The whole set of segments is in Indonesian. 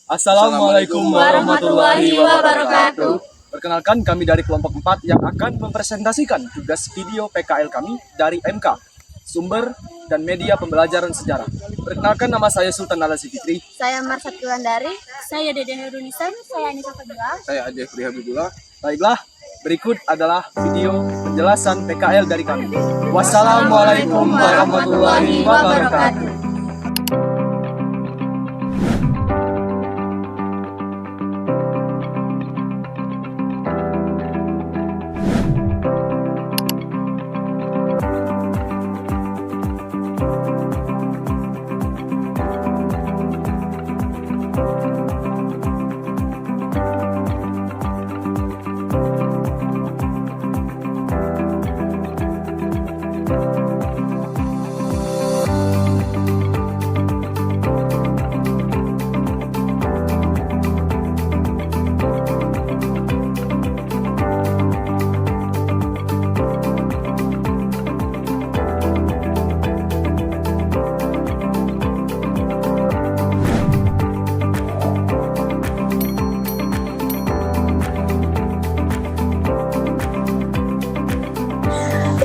Assalamualaikum warahmatullahi wabarakatuh. Perkenalkan, kami dari kelompok 4 yang akan mempresentasikan tugas video PKL kami dari MK, Sumber dan Media Pembelajaran Sejarah. Perkenalkan, nama saya Sultan Alasi Fikri. Saya Marsat Wulandari. Saya Dede Herunisan. Saya Anissa Fadila. Saya Jeffrey Habibullah. Baiklah, berikut adalah video penjelasan PKL dari kami. Wassalamualaikum warahmatullahi wabarakatuh.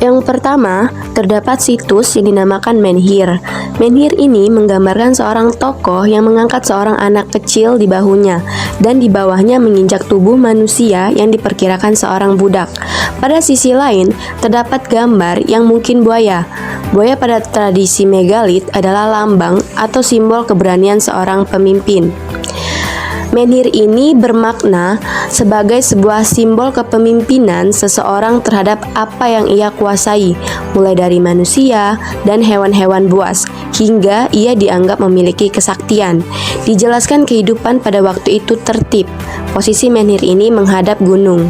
Yang pertama, terdapat situs yang dinamakan menhir. Menhir ini menggambarkan seorang tokoh yang mengangkat seorang anak kecil di bahunya dan di bawahnya menginjak tubuh manusia yang diperkirakan seorang budak. Pada sisi lain, terdapat gambar yang mungkin buaya. Buaya pada tradisi megalit adalah lambang atau simbol keberanian seorang pemimpin. Menhir ini bermakna sebagai sebuah simbol kepemimpinan seseorang terhadap apa yang ia kuasai, mulai dari manusia dan hewan-hewan buas, hingga ia dianggap memiliki kesaktian. Dijelaskan kehidupan pada waktu itu tertib. Posisi menhir ini menghadap gunung.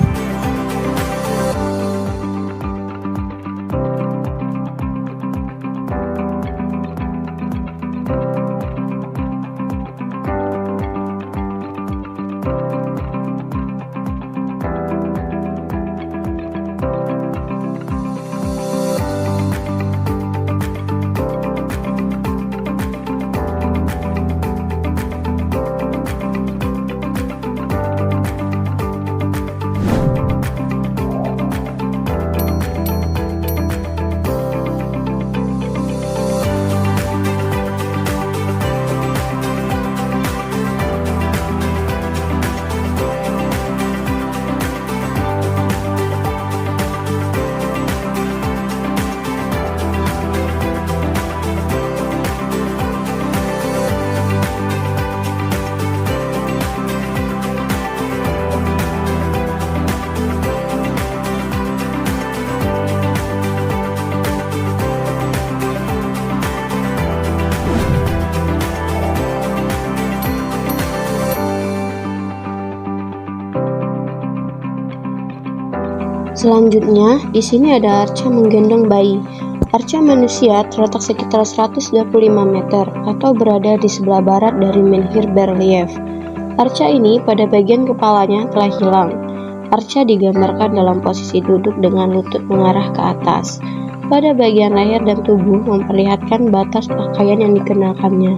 Selanjutnya, di sini ada arca menggendong bayi. Arca manusia terletak sekitar 125 meter atau berada di sebelah barat dari menhir berelief. Arca ini pada bagian kepalanya telah hilang. Arca digambarkan dalam posisi duduk dengan lutut mengarah ke atas. Pada bagian leher dan tubuh memperlihatkan batas pakaian yang dikenakannya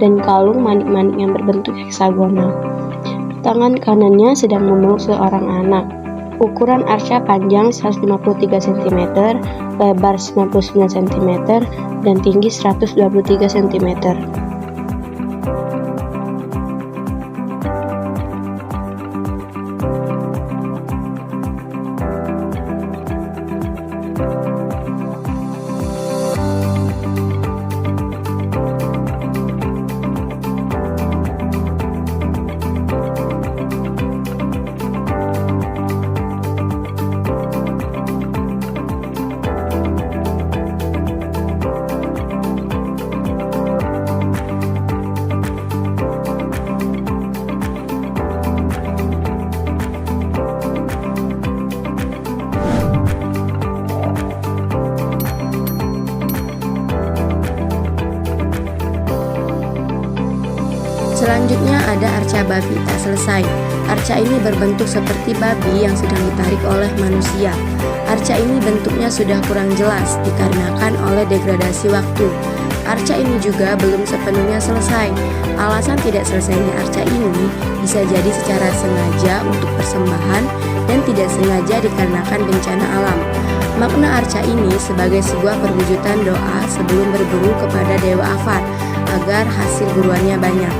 dan kalung manik-manik yang berbentuk heksagonal. Tangan kanannya sedang memeluk seorang anak. Ukuran arca panjang 153 cm, lebar 99 cm, dan tinggi 123 cm. Selanjutnya ada arca babi tak selesai. Arca ini berbentuk seperti babi yang sedang ditarik oleh manusia. Arca ini bentuknya sudah kurang jelas dikarenakan oleh degradasi waktu. Arca ini juga belum sepenuhnya selesai. Alasan tidak selesainya arca ini bisa jadi secara sengaja untuk persembahan dan tidak sengaja dikarenakan bencana alam. Makna arca ini sebagai sebuah perwujudan doa sebelum berburu kepada Dewa Afar agar hasil buruannya banyak.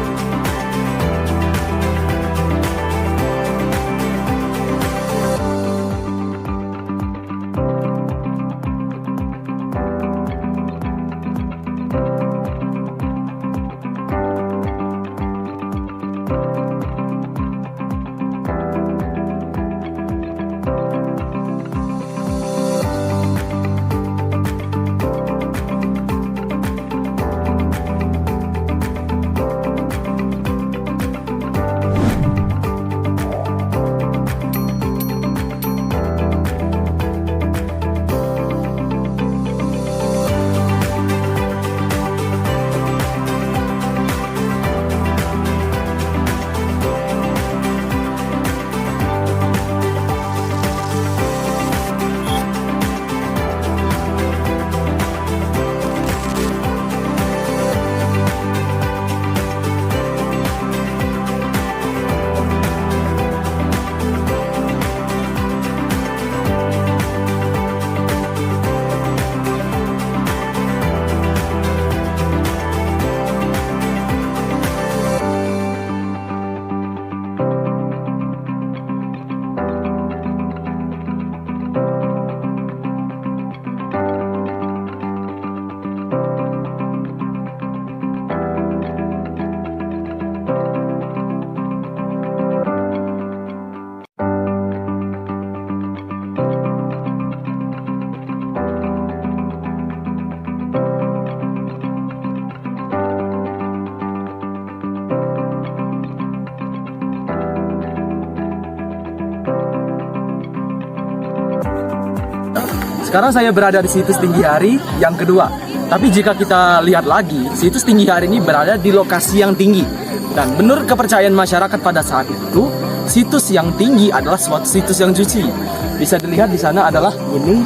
Sekarang saya berada di situs Tinggi Hari yang kedua. Tapi jika kita lihat lagi, situs Tinggi Hari ini berada di lokasi yang tinggi. Dan menurut kepercayaan masyarakat pada saat itu, situs yang tinggi adalah suatu situs yang suci. Bisa dilihat di sana adalah Gunung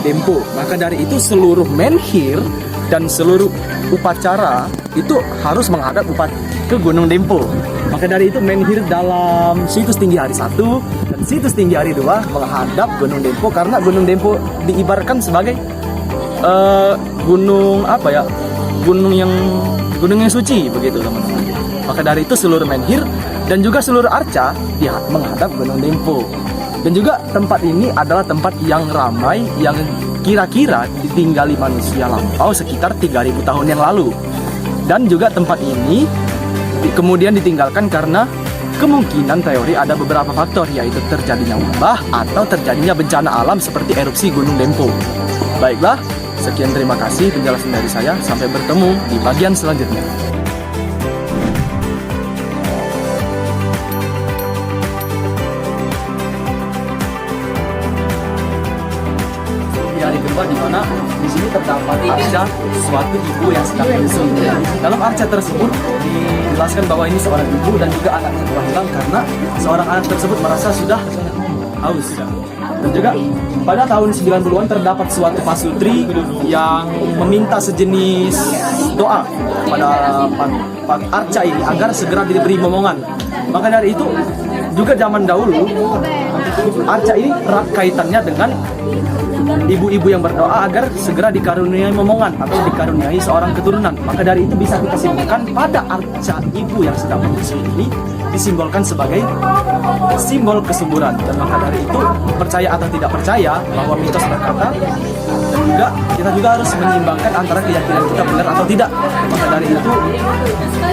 Dempo. Maka dari itu seluruh menhir dan seluruh upacara itu harus menghadap ke Gunung Dempo. Maka dari itu menhir dalam situs Tinggi Hari 1 dan situs Tinggi Hari 2 menghadap Gunung Dempo, karena Gunung Dempo diibaratkan sebagai gunung apa ya? Gunung yang suci begitu, teman-teman. Maka dari itu seluruh menhir dan juga seluruh arca dia menghadap Gunung Dempo. Dan juga tempat ini adalah tempat yang ramai yang kira-kira ditinggali manusia lampau sekitar 3000 tahun yang lalu. Dan juga tempat ini kemudian ditinggalkan karena kemungkinan teori ada beberapa faktor, yaitu terjadinya wabah atau terjadinya bencana alam seperti erupsi Gunung Dempo. Baiklah, sekian terima kasih penjelasan dari saya. Sampai bertemu di bagian selanjutnya. Di hari kedua di mana di sini terdapat arca suatu ibu yang sedang menyusui. Dalam arca tersebut dijelaskan bahwa ini seorang ibu dan juga anaknya telah hilang karena seorang anak tersebut merasa sudah haus. Dan juga pada tahun 90-an terdapat suatu pasutri yang meminta sejenis doa pada arca ini agar segera diberi momongan. Maka dari itu juga zaman dahulu arca ini erat kaitannya dengan ibu-ibu yang berdoa agar segera dikaruniai momongan atau dikaruniai seorang keturunan. Maka dari itu bisa kita simpulkan pada arca ibu yang sedang menyusui ini disimbolkan sebagai simbol kesuburan. Dan maka dari itu, percaya atau tidak percaya bahwa mitos berkata, dan juga kita juga harus menyeimbangkan antara keyakinan kita benar atau tidak. Maka dari itu,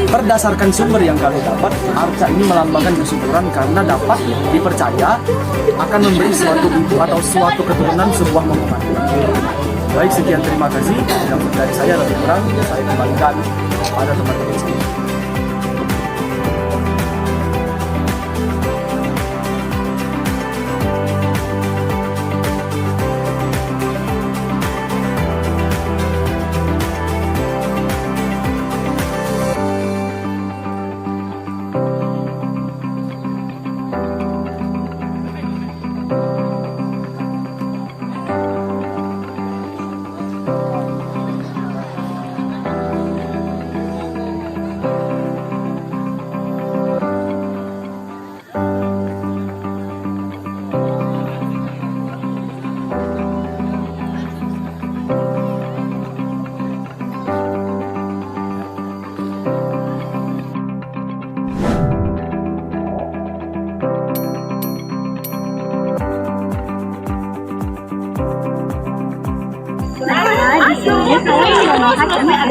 berdasarkan sumber yang kami dapat, arca ini melambangkan kesuburan karena dapat dipercaya akan memberi suatu ibu atau suatu keturunan sebuah momongan. Baik, sekian terima kasih. Yang dari saya lebih kurang, saya kembalikan pada teman-teman sekalian.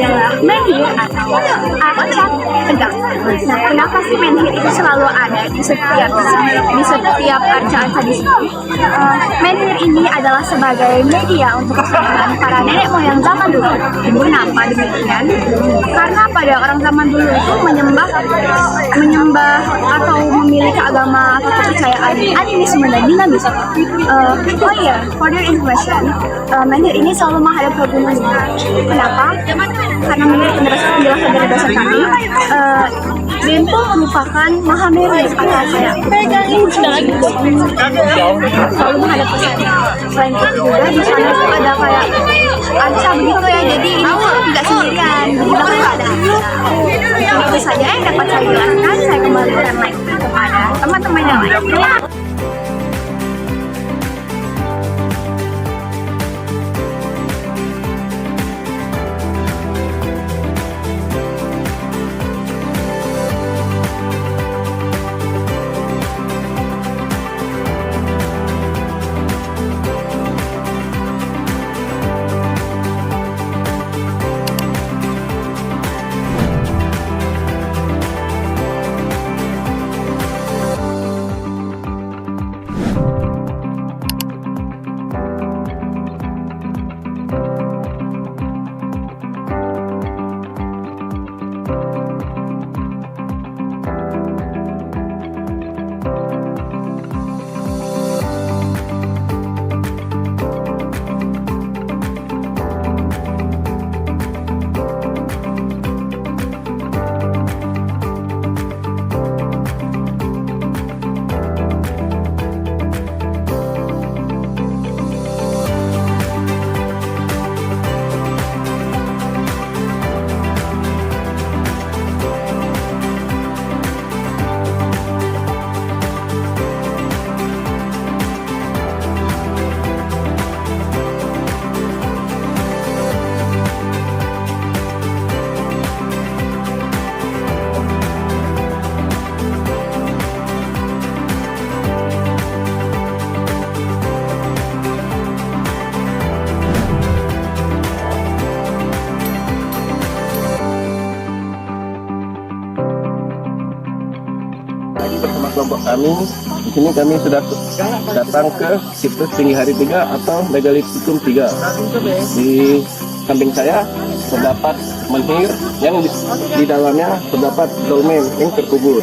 adalah menhir atau arca tegak. Nah, kenapa sih menhir itu selalu ada di setiap arca-arca di sini? Menhir ini adalah sebagai media untuk kesenangan para nenek moyang zaman dulu. Kenapa demikian? Karena pada orang zaman dulu itu menyembah atau memiliki agama atau kepercayaan animisme dan dinamisme. For your information, menhir ini selalu menghadap ke gunung. Kenapa? Karena menurut penjelasan dari dosen kami, Bento merupakan Mahameru atau kayak selalu menghadap ke sana. Selain itu juga di sana itu ada kayak arca begitu ya, jadi ini tuh nggak sendirian, di belakang ada arca. Itu saja yang dapat saya jelaskan. Saya kembalikan lagi kepada teman-teman yang lain. Bersama kelompok kami, di sini kami sudah datang ke situs Tinggi Hari 3 atau Megalithicum 3. Di samping saya terdapat menhir yang di dalamnya terdapat dolmen yang terkubur.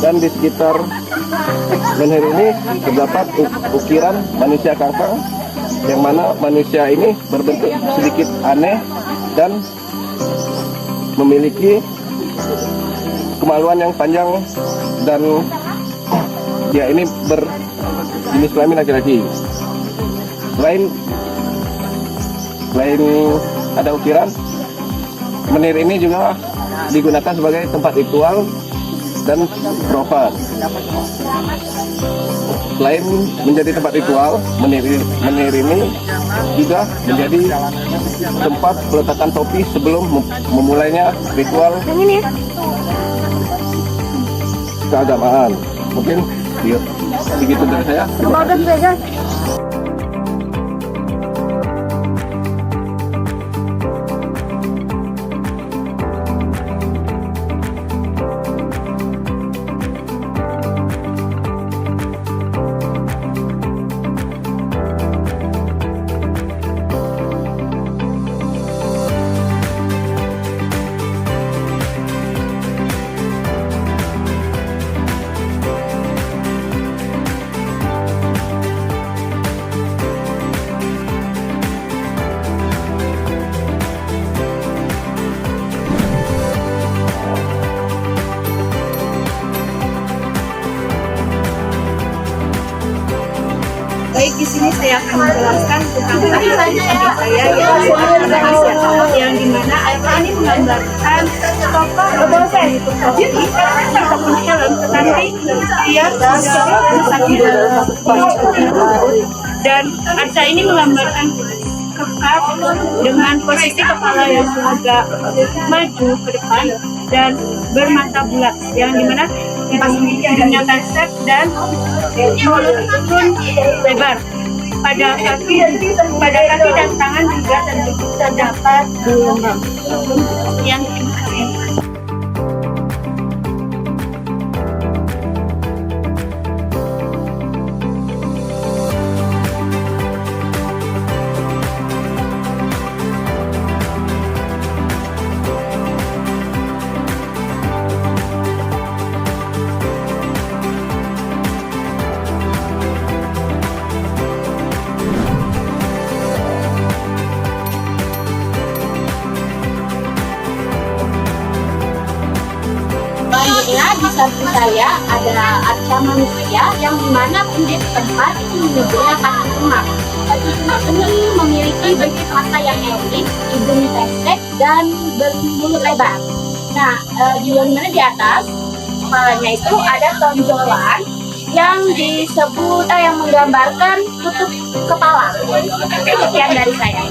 Dan di sekitar menhir ini terdapat ukiran manusia kangkang, yang mana manusia ini berbentuk sedikit aneh dan memiliki kemaluan yang panjang, dan dia ini berjenis kelamin laki-laki. Selain ada ukiran, menhir ini juga digunakan sebagai tempat ritual dan profan. Selain menjadi tempat ritual, menhir ini juga menjadi tempat peletakan topi sebelum memulainya ritual keagamaan. Mungkin begitu dari saya. Terima kasih. Baik, di sini saya akan menjelaskan tentang kehidupan saya Indonesia, yang dimana arca ini menggambarkan tokoh dari Tokohi ataupun Helen, tetapi dia sudah sakit dan arca ini menggambarkan kekar dengan posisi kepala yang agak maju ke depan dan bermata bulat, yang dimana hidungnya pesek dan mulut pun lebar. pada kaki dan tangan juga terdapat gelombang. Yang selanjutnya di samping saya ada arca manusia yang dimana penduduk tempat itu menyebutnya kaki emak. Kaki emak ini memiliki bentuk mata yang elit, hidung pendek dan bermulut lebar. Nah, di mana di atas kepalanya itu ada tonjolan yang disebut yang menggambarkan tutup kepala. Sekian dari saya.